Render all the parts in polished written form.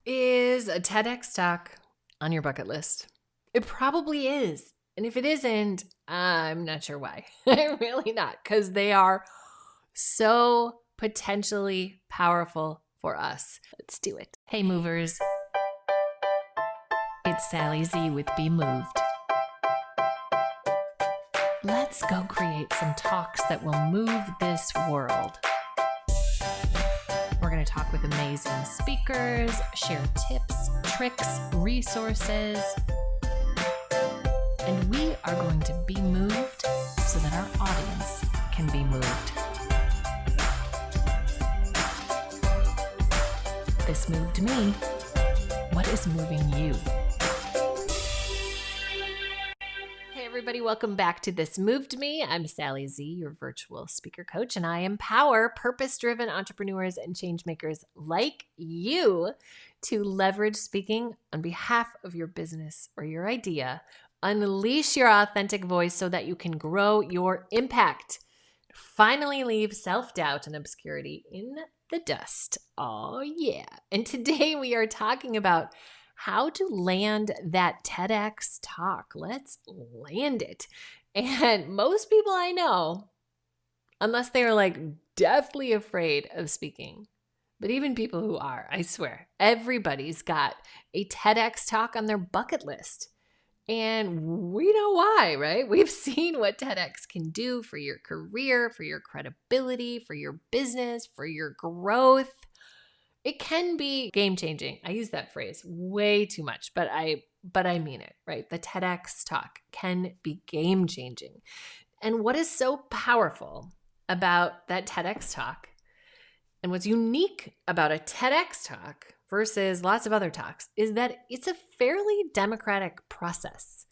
Is a TEDx talk on your bucket list? It probably is. And if it isn't, I'm not sure why. I'm really not, because they are so potentially powerful for us. Let's do it. Hey, movers. It's Sally Z with Be Moved. Let's go create some talks that will move this world. We're going to talk with amazing speakers, share tips, tricks, resources, and we are going to be moved so that our audience can be moved. This moved me. What is moving you? Hey everybody, welcome back to This Moved Me. I'm Sally Z, your virtual speaker coach, and I empower purpose-driven entrepreneurs and changemakers like you to leverage speaking on behalf of your business or your idea. Unleash your authentic voice so that you can grow your impact. Finally leave self-doubt and obscurity in the dust. Oh yeah. And today we are talking about how to land that TEDx talk. Let's land it. And most people I know, unless they are like deathly afraid of speaking, but even people who are, I swear, everybody's got a TEDx talk on their bucket list. And we know why, right? We've seen what TEDx can do for your career, for your credibility, for your business, for your growth. It can be game-changing. I use that phrase way too much, but I mean it, right? The TEDx talk can be game-changing. And what is so powerful about that TEDx talk and what's unique about a TEDx talk versus lots of other talks is that it's a fairly democratic process.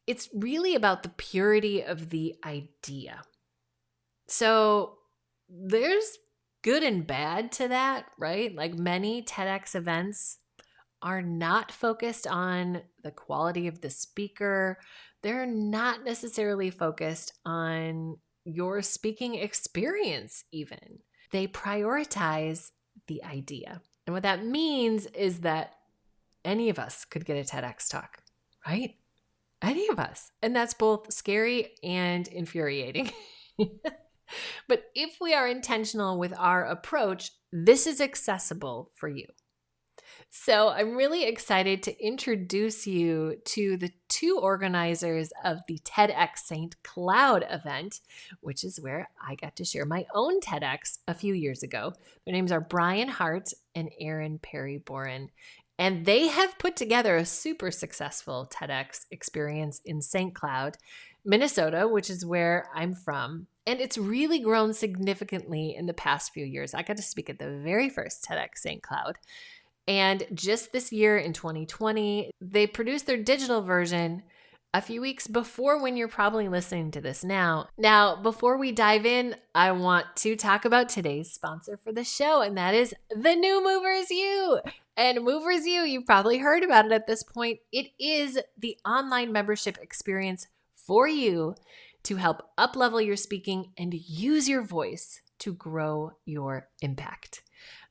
It's really about the purity of the idea. So there's good and bad to that, right? Like many TEDx events are not focused on the quality of the speaker. They're not necessarily focused on your speaking experience even. They prioritize the idea. And what that means is that any of us could get a TEDx talk, right? Any of us. And that's both scary and infuriating. But if we are intentional with our approach, this is accessible for you. So I'm really excited to introduce you to the two organizers of the TEDx St. Cloud event, which is where I got to share my own TEDx a few years ago. Their names are Hart and Erin Borron. And they have put together a super successful TEDx experience in St. Cloud, Minnesota, which is where I'm from. And it's really grown significantly in the past few years. I got to speak at the very first TEDx St. Cloud. And just this year in 2020, they produced their digital version a few weeks before when you're probably listening to this now. Now, before we dive in, I want to talk about today's sponsor for the show, and that is the new Movers U. And Movers U, you've probably heard about it at this point. It is the online membership experience for you to help up-level your speaking and use your voice to grow your impact.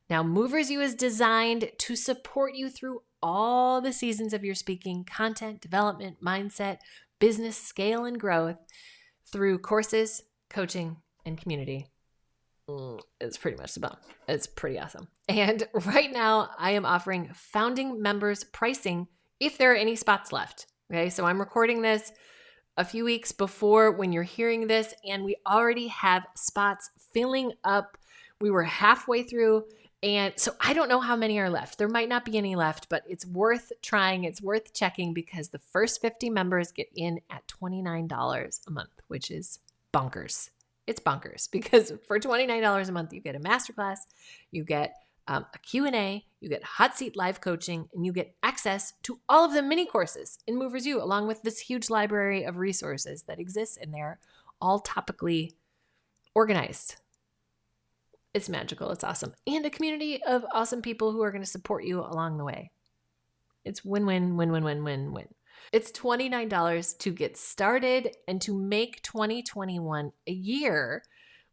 Now, Movers U is designed to support you through all the seasons of your speaking, content, development, mindset, business scale, and growth through courses, coaching, and community. It's pretty much the bomb. It's pretty awesome. And right now, I am offering founding members pricing if there are any spots left. Okay, so I'm recording this a few weeks before when you're hearing this, and we already have spots filling up. We were halfway through, and so I don't know how many are left. There might not be any left, but it's worth trying. It's worth checking because the first 50 members get in at $29 a month, which is bonkers. It's bonkers because for $29 a month, you get a masterclass, you get a Q&A, you get hot seat live coaching, and you get access to all of the mini courses in Movers U, along with this huge library of resources that exists in there, all topically organized. It's magical. It's awesome. And a community of awesome people who are going to support you along the way. It's win-win, win-win, win-win, win. It's $29 to get started and to make 2021 a year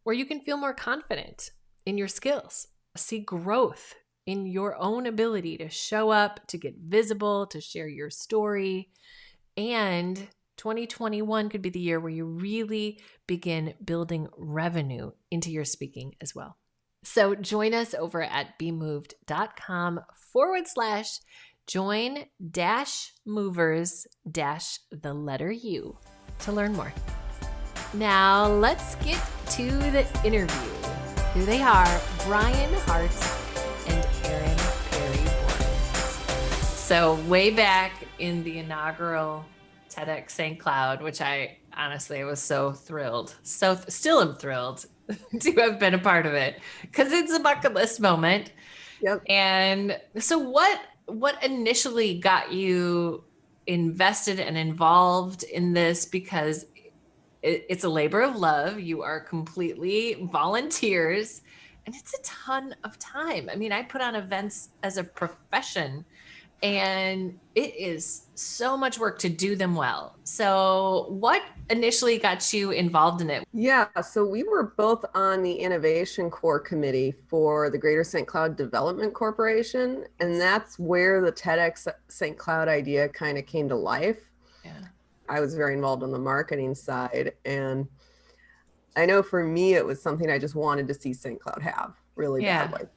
where you can feel more confident in your skills, see growth in your own ability to show up, to get visible, to share your story. And 2021 could be the year where you really begin building revenue into your speaking as well. So join us over at bemoved.com/join movers the letter U to learn more. Now let's get to the interview. Here they are, Brian Hart and Erin Borron. So way back in the inaugural TEDx St. Cloud, which I honestly was so thrilled, still am thrilled to have been a part of it because it's a bucket list moment. Yep. And so what initially got you invested and involved in this? Because it's a labor of love. You are completely volunteers and it's a ton of time. I mean, I put on events as a profession and it is so much work to do them well. So what initially got you involved in it? Yeah, so we were both on the innovation core committee for the Greater St. Cloud Development Corporation, and that's where the TEDx St. Cloud idea kind of came to life. Yeah. I was very involved on the marketing side, and I know for me it was something I just wanted to see St. Cloud have really badly.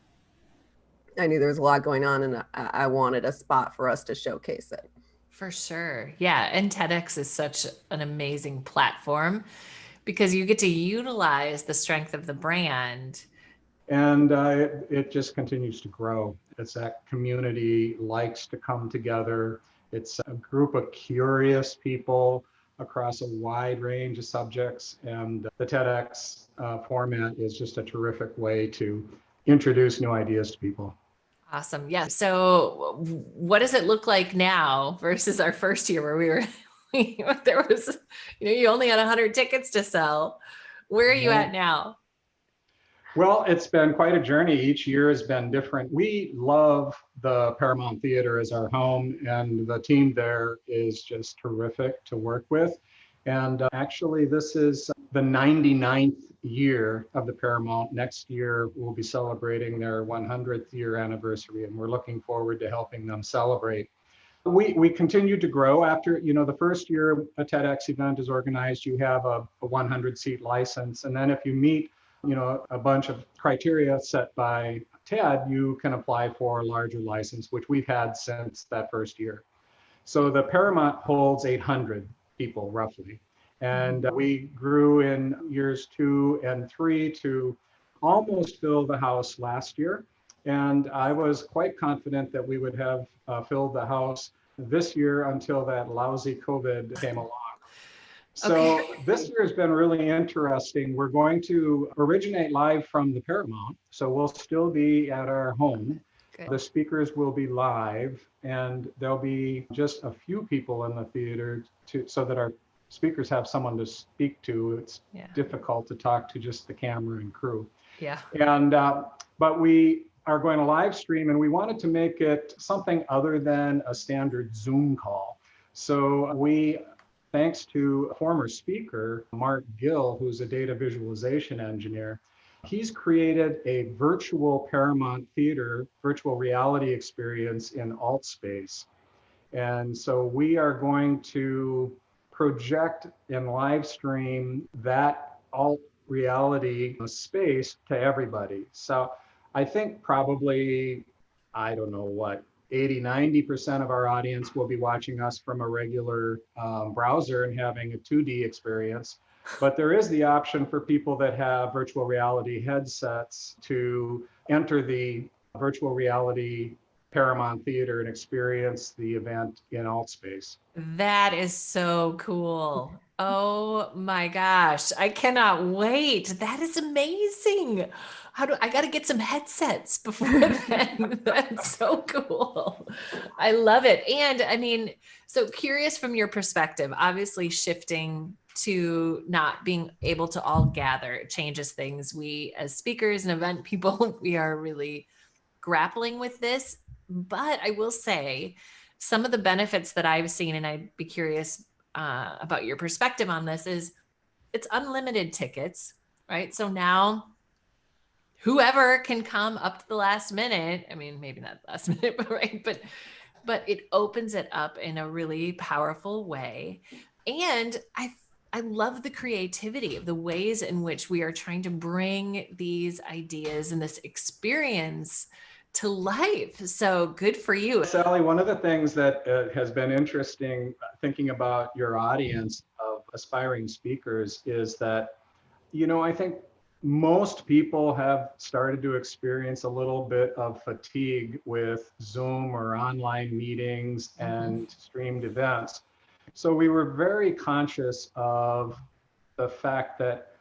I knew there was a lot going on, and I wanted a spot for us to showcase it. For sure. Yeah. And TEDx is such an amazing platform because you get to utilize the strength of the brand. And it just continues to grow. It's that community likes to come together. It's a group of curious people across a wide range of subjects. And the TEDx format is just a terrific way to introduce new ideas to people. Awesome. Yeah. So what does it look like now versus our first year where we were, there was, you only had 100 tickets to sell. Where are you at now? Well, it's been quite a journey. Each year has been different. We love the Paramount Theater as our home, and the team there is just terrific to work with. And actually, this is the 99th year of the Paramount. Next year, we'll be celebrating their 100th year anniversary, and we're looking forward to helping them celebrate. We continue to grow after, the first year a TEDx event is organized, you have a 100-seat license. And then if you meet a bunch of criteria set by TED, you can apply for a larger license, which we've had since that first year. So the Paramount holds 800 people roughly. And we grew in years 2 and 3 to almost fill the house last year. And I was quite confident that we would have filled the house this year until that lousy COVID came along. So this year has been really interesting. We're going to originate live from the Paramount. So we'll still be at our home. Good. The speakers will be live, and there'll be just a few people in the theater so that our speakers have someone to speak to. It's difficult to talk to just the camera and crew. Yeah. And but we are going to live stream, and we wanted to make it something other than a standard Zoom call. So thanks to a former speaker, Mark Gill, who's a data visualization engineer, he's created a virtual Paramount Theater virtual reality experience in alt space. And so we are going to project and live stream that alt reality space to everybody. So I think probably, 80-90% of our audience will be watching us from a regular browser and having a 2D experience. But there is the option for people that have virtual reality headsets to enter the virtual reality Paramount Theater and experience the event in alt space. That is so cool. Oh my gosh. I cannot wait. That is amazing. I got to get some headsets before then. That's so cool. I love it. And I mean, so curious from your perspective, obviously shifting to not being able to all gather, it changes things. We as speakers and event people, we are really grappling with this. But I will say some of the benefits that I've seen, and I'd be curious about your perspective on this, is it's unlimited tickets, right? So now whoever can come up to the last minute. I mean, maybe not last minute, but right. But it opens it up in a really powerful way. And I love the creativity of the ways in which we are trying to bring these ideas and this experience to life. So good for you. Sally, one of the things that has been interesting thinking about your audience of aspiring speakers is that, I think most people have started to experience a little bit of fatigue with Zoom or online meetings and streamed events. So we were very conscious of the fact that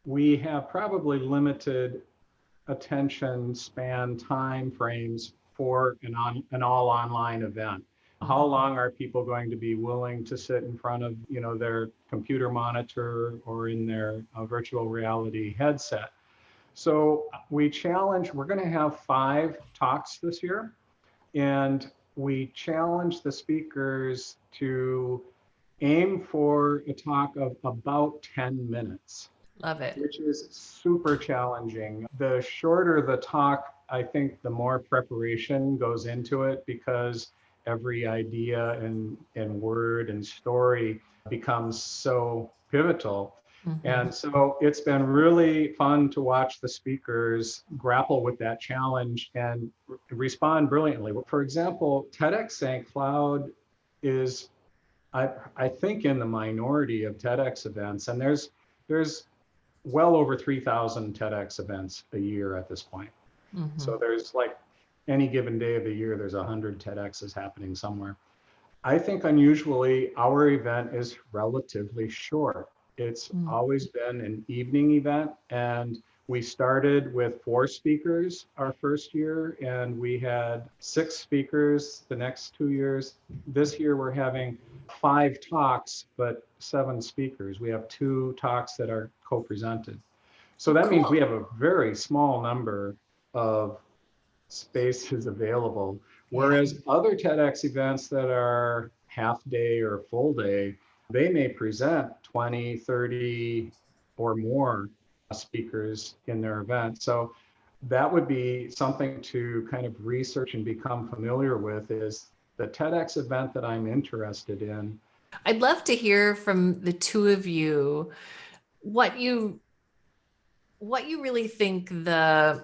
we have probably limited attention span time frames for an all online event. How long are people going to be willing to sit in front of their computer monitor or in their virtual reality headset? So we're going to have 5 talks this year, and we challenge the speakers to aim for a talk of about 10 minutes. Love it. Which is super challenging. The shorter the talk, I think the more preparation goes into it, because every idea and word and story becomes so pivotal. And so it's been really fun to watch the speakers grapple with that challenge and respond brilliantly. For example, TEDx St. Cloud is, I think, in the minority of TEDx events, and there's well over 3,000 TEDx events a year at this point. So there's, like, any given day of the year, there's 100 TEDx's happening somewhere. I think unusually our event is relatively short. It's always been an evening event, and we started with 4 speakers our first year, and we had 6 speakers the next 2 years. This year we're having 5 talks, but 7 speakers. We have 2 talks that are co-presented. So that means we have a very small number of spaces available. Whereas other TEDx events that are half day or full day, they may present 20, 30 or more speakers in their event. So that would be something to kind of research and become familiar with, is the TEDx event that I'm interested in. I'd love to hear from the two of you what you really think the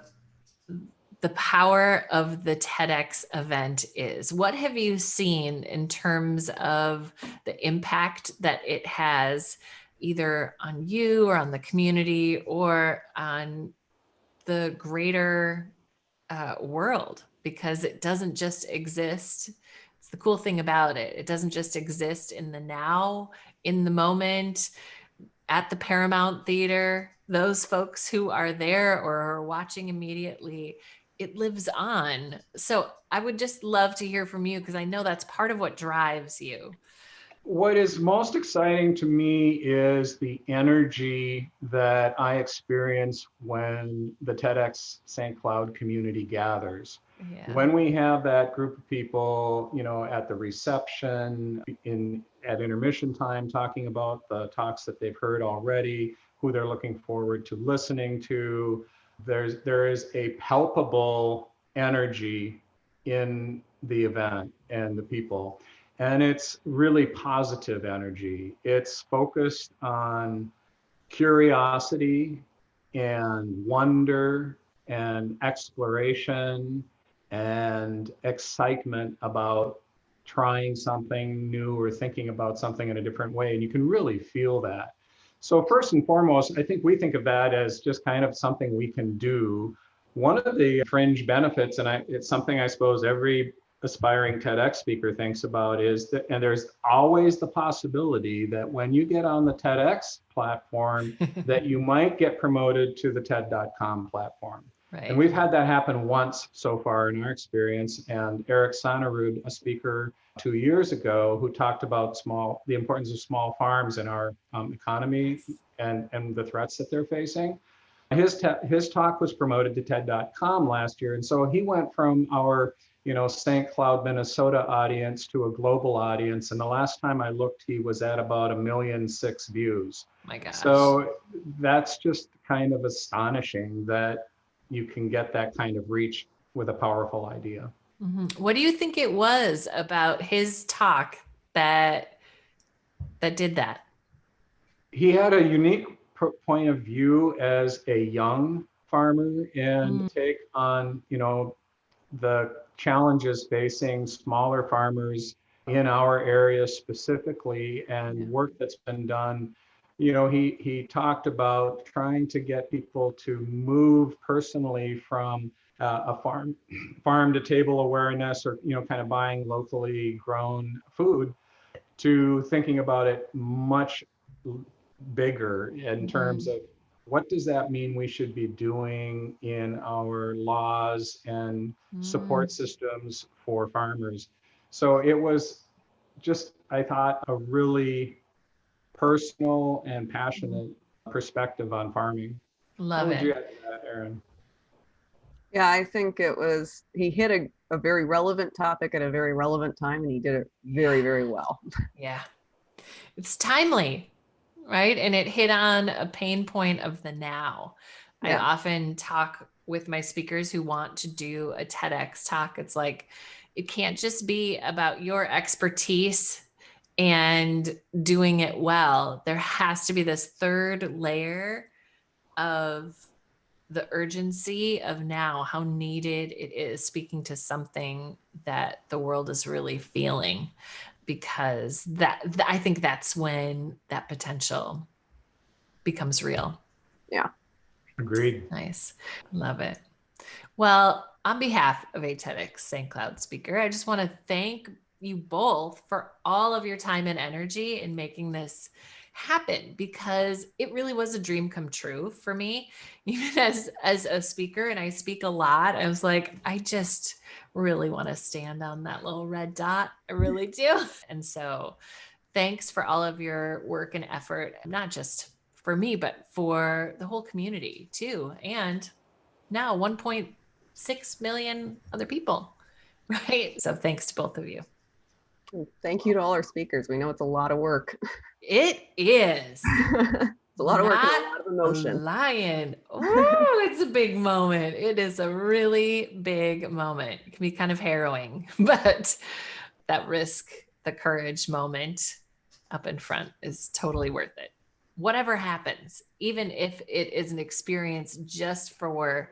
power of the TEDx event is. What have you seen in terms of the impact that it has, either on you or on the community or on the greater world? Because it doesn't just exist. It's the cool thing about it. It doesn't just exist in the now, in the moment, at the Paramount Theater. Those folks who are there or are watching immediately, it lives on. So I would just love to hear from you, because I know that's part of what drives you. What is most exciting to me is the energy that I experience when the TEDx St. Cloud community gathers. Yeah. When we have that group of people, at the reception, at intermission time, talking about the talks that they've heard already, who they're looking forward to listening to, there is a palpable energy in the event and the people. And it's really positive energy. It's focused on curiosity and wonder and exploration and excitement about trying something new or thinking about something in a different way. And you can really feel that. So first and foremost, I think we think of that as just kind of something we can do. One of the fringe benefits, and it's something I suppose every aspiring TEDx speaker thinks about, is that, and there's always the possibility that when you get on the TEDx platform, that you might get promoted to the TED.com platform. Right. And we've had that happen once so far in our experience. And Eric Sonerud, a speaker 2 years ago, who talked about the importance of small farms in our economy and the threats that they're facing. His talk was promoted to TED.com last year. And so he went from our St. Cloud, Minnesota audience to a global audience. And the last time I looked, he was at about 1.6 million views. My gosh. So that's just kind of astonishing that you can get that kind of reach with a powerful idea. What do you think it was about his talk that did that? He had a unique point of view as a young farmer and take on, the challenges facing smaller farmers in our area specifically, and work that's been done. He talked about trying to get people to move personally from a farm to table awareness, or kind of buying locally grown food, to thinking about it much bigger in terms of what does that mean we should be doing in our laws and support systems for farmers. So it was just, I thought, a really personal and passionate perspective on farming. Love How would it. you add to that, Erin? Yeah, I think he hit a very relevant topic at a very relevant time, and he did it very, very well. Yeah. It's timely, right? And it hit on a pain point of the now. I often talk with my speakers who want to do a TEDx talk. It's like, it can't just be about your expertise and doing it well. There has to be this third layer of the urgency of now, how needed it is, speaking to something that the world is really feeling, because I think that's when that potential becomes real. Yeah. Agreed. Nice. Love it. Well, on behalf of a TEDx St. Cloud speaker, I just want to thank you both for all of your time and energy in making this happen, because it really was a dream come true for me. Even as a speaker, and I speak a lot, I was like, I just really want to stand on that little red dot. I really do. And so thanks for all of your work and effort, not just for me, but for the whole community too. And now 1.6 million other people, right? So thanks to both of you. Thank you to all our speakers. We know it's a lot of work. It is. It's a lot of work and a lot of emotion. Lion. Oh, it's a big moment. It is a really big moment. It can be kind of harrowing, but that risk, the courage moment up in front is totally worth it. Whatever happens, even if it is an experience just for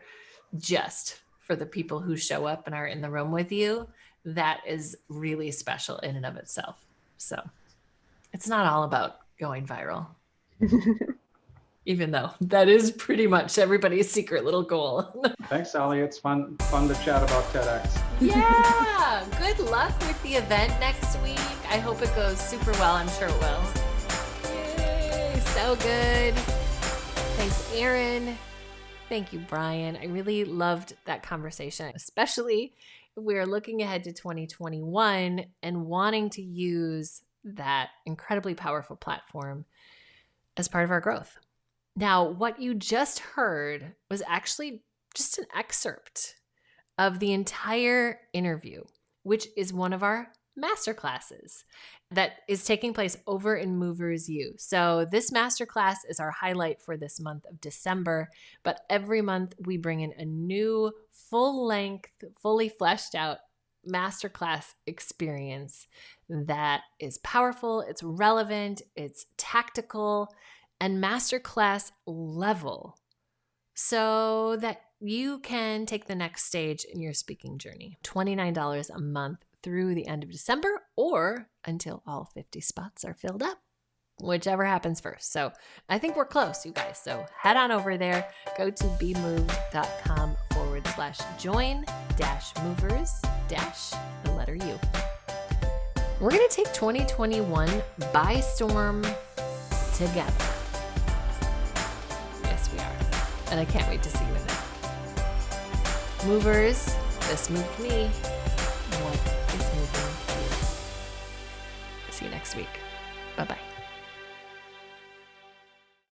the people who show up and are in the room with you, that is really special in and of itself. So it's not all about going viral. Even though that is pretty much everybody's secret little goal. Thanks, Sally. It's fun to chat about TEDx. Yeah. Good luck with the event next week. I hope it goes super well. I'm sure it will. Yay. So good. Thanks, Erin. Thank you, Brian. I really loved that conversation, especially if we're looking ahead to 2021 and wanting to use that incredibly powerful platform as part of our growth. Now, what you just heard was actually just an excerpt of the entire interview, which is one of our masterclasses that is taking place over in Movers U. So this masterclass is our highlight for this month of December, but every month we bring in a new full-length, fully fleshed out masterclass experience that is powerful, it's relevant, it's tactical, and masterclass level, so that you can take the next stage in your speaking journey. $29 a month through the end of December, or until all 50 spots are filled up, whichever happens first. So I think we're close, you guys. So head on over there, go to bemoved.com/join-movers-the letter U. We're going to take 2021 by storm together. Yes, we are. And I can't wait to see you in there. Movers, this moved me. What is moving you? See you next week. Bye-bye.